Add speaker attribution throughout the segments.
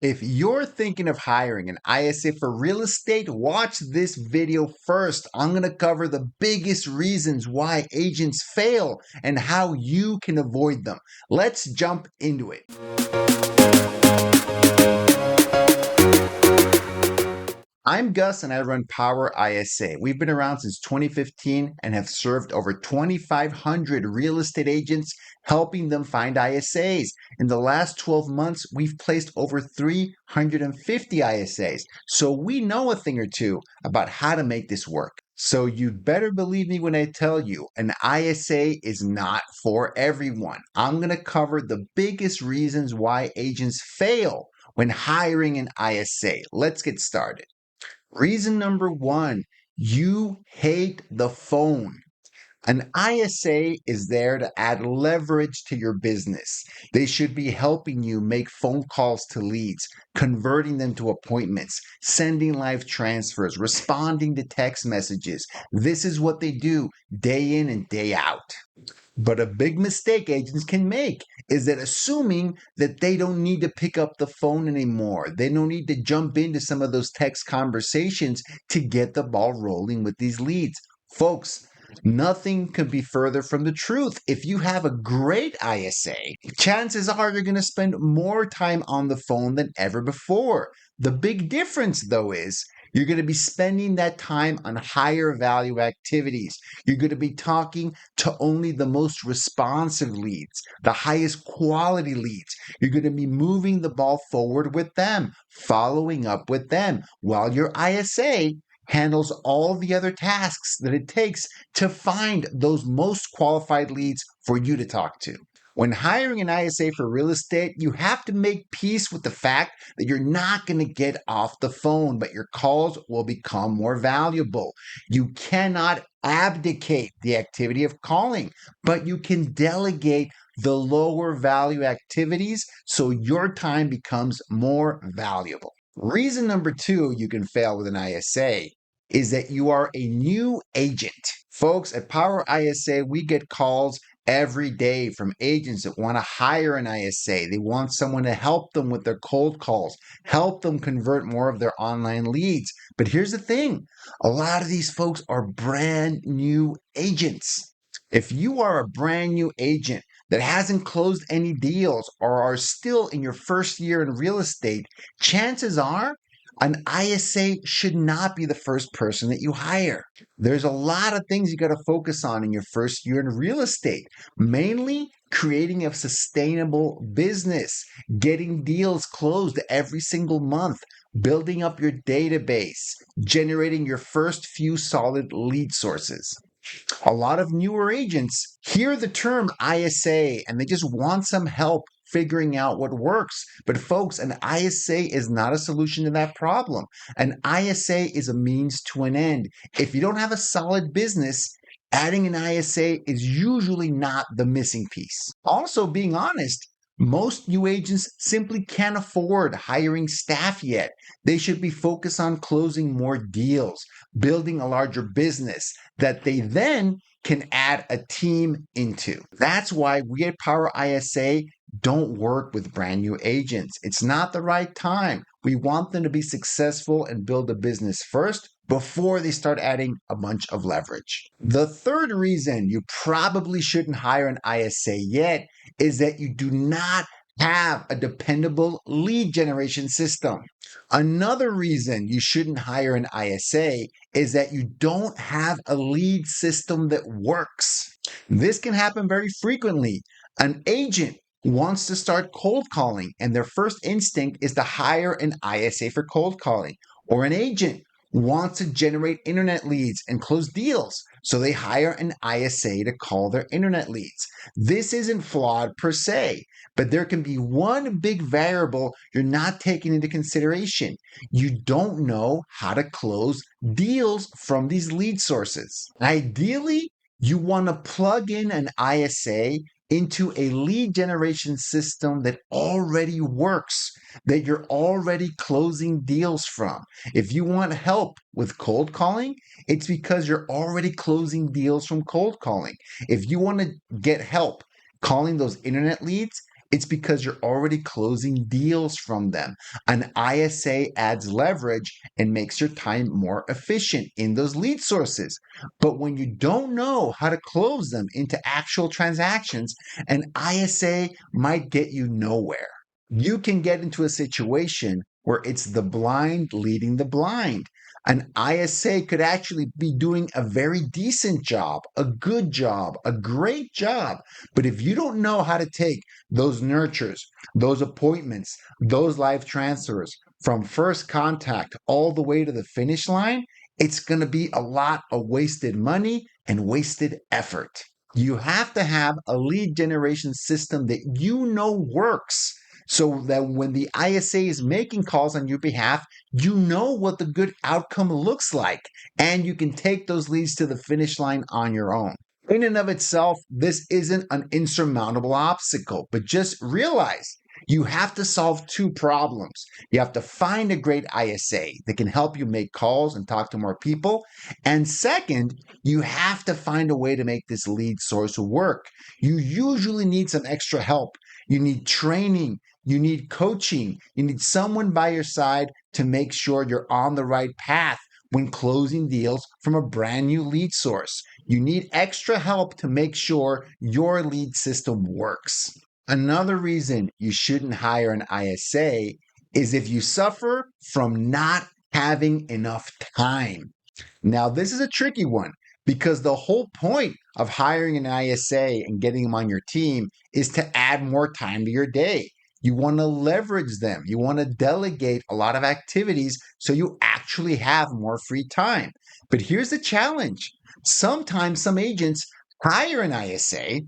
Speaker 1: If you're thinking of hiring an ISA for real estate, watch this video first. I'm going to cover the biggest reasons why agents fail and how you can avoid them. Let's jump into it. I'm Gus and I run Power ISA. We've been around since 2015 and have served over 2,500 real estate agents, helping them find ISAs. In the last 12 months, we've placed over 350 ISAs. So we know a thing or two about how to make this work. So you'd better believe me when I tell you an ISA is not for everyone. I'm going to cover the biggest reasons why agents fail when hiring an ISA. Let's get started. Reason number one, you hate the phone. An ISA is there to add leverage to your business. They should be helping you make phone calls to leads, converting them to appointments, sending live transfers, responding to text messages. This is what they do day in and day out. But a big mistake agents can make is that assuming that they don't need to pick up the phone anymore. They don't need to jump into some of those text conversations to get the ball rolling with these leads. Folks, nothing could be further from the truth. If you have a great ISA, chances are you're going to spend more time on the phone than ever before. The big difference, though, is you're going to be spending that time on higher value activities. You're going to be talking to only the most responsive leads, the highest quality leads. You're going to be moving the ball forward with them, following up with them, while your ISA handles all the other tasks that it takes to find those most qualified leads for you to talk to. When hiring an ISA for real estate, you have to make peace with the fact that you're not going to get off the phone, but your calls will become more valuable. You cannot abdicate the activity of calling, but you can delegate the lower value activities so your time becomes more valuable. Reason number two you can fail with an ISA is that you are a new agent. Folks, at Power ISA, we get calls every day from agents that want to hire an ISA. They want someone to help them with their cold calls, help them convert more of their online leads. But here's the thing, a lot of these folks are brand new agents. If you are a brand new agent that hasn't closed any deals or are still in your first year in real estate, chances are an ISA should not be the first person that you hire. There's a lot of things you got to focus on in your first year in real estate, mainly creating a sustainable business, getting deals closed every single month, building up your database, generating your first few solid lead sources. A lot of newer agents hear the term ISA and they just want some help figuring out what works. But folks, an ISA is not a solution to that problem. An ISA is a means to an end. If you don't have a solid business, adding an ISA is usually not the missing piece. Also, being honest, most new agents simply can't afford hiring staff yet. They should be focused on closing more deals, building a larger business that they then can add a team into. That's why we at Power ISA don't work with brand new agents. It's not the right time. We want them to be successful and build a business first before they start adding a bunch of leverage. The third reason you probably shouldn't hire an ISA yet is that you do not have a dependable lead generation system. Another reason you shouldn't hire an ISA is that you don't have a lead system that works. This can happen very frequently. An agent wants to start cold calling, and their first instinct is to hire an ISA for cold calling. Or an agent wants to generate internet leads and close deals, so they hire an ISA to call their internet leads. This isn't flawed per se, but there can be one big variable you're not taking into consideration. You don't know how to close deals from these lead sources. Ideally, you want to plug in an ISA into a lead generation system that already works, that you're already closing deals from. If you want help with cold calling, it's because you're already closing deals from cold calling. If you want to get help calling those internet leads, It's because you're already closing deals from them. An ISA adds leverage and makes your time more efficient in those lead sources. But when you don't know how to close them into actual transactions, an ISA might get you nowhere. You can get into a situation where it's the blind leading the blind. An ISA could actually be doing a very decent job, a good job, a great job. But if you don't know how to take those nurtures, those appointments, those live transfers from first contact all the way to the finish line, it's going to be a lot of wasted money and wasted effort. You have to have a lead generation system that you know works so that when the ISA is making calls on your behalf, you know what the good outcome looks like, and you can take those leads to the finish line on your own. In and of itself, this isn't an insurmountable obstacle, but just realize you have to solve two problems. You have to find a great ISA that can help you make calls and talk to more people. And second, you have to find a way to make this lead source work. You usually need some extra help. You need training. You need coaching. You need someone by your side to make sure you're on the right path when closing deals from a brand new lead source. You need extra help to make sure your lead system works. Another reason you shouldn't hire an ISA is if you suffer from not having enough time. Now, this is a tricky one because the whole point of hiring an ISA and getting them on your team is to add more time to your day. You want to leverage them. You want to delegate a lot of activities so you actually have more free time. But here's the challenge. Sometimes some agents hire an ISA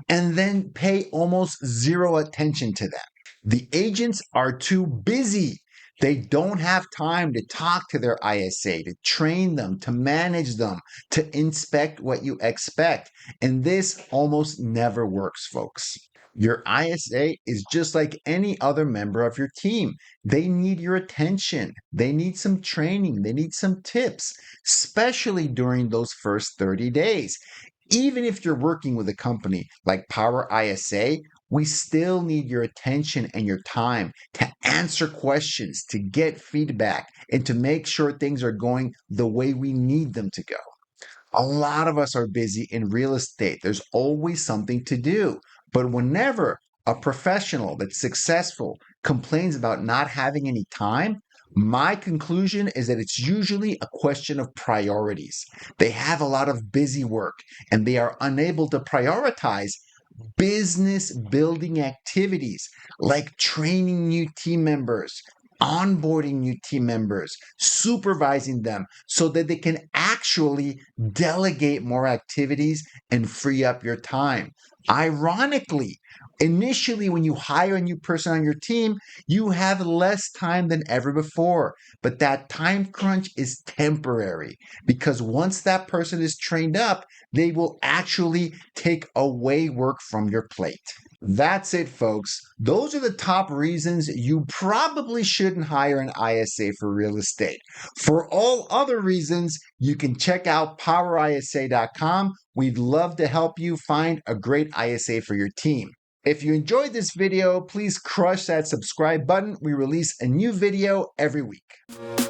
Speaker 1: and then pay almost zero attention to them. The agents are too busy. They don't have time to talk to their ISA, to train them, to manage them, to inspect what you expect. And this almost never works, folks. Your ISA is just like any other member of your team. They need your attention. They need some training. They need some tips, especially during those first 30 days. Even if you're working with a company like Power ISA, we still need your attention and your time to answer questions, to get feedback, and to make sure things are going the way we need them to go. A lot of us are busy in real estate. There's always something to do. But whenever a professional that's successful complains about not having any time, my conclusion is that it's usually a question of priorities. They have a lot of busy work and they are unable to prioritize business building activities like training new team members, onboarding new team members, supervising them so that they can actually delegate more activities and free up your time. Ironically, initially, when you hire a new person on your team, you have less time than ever before. But that time crunch is temporary because once that person is trained up, they will actually take away work from your plate. That's it, folks. Those are the top reasons you probably shouldn't hire an ISA for real estate. For all other reasons, you can check out powerisa.com. We'd love to help you find a great ISA for your team. If you enjoyed this video, please crush that subscribe button. We release a new video every week.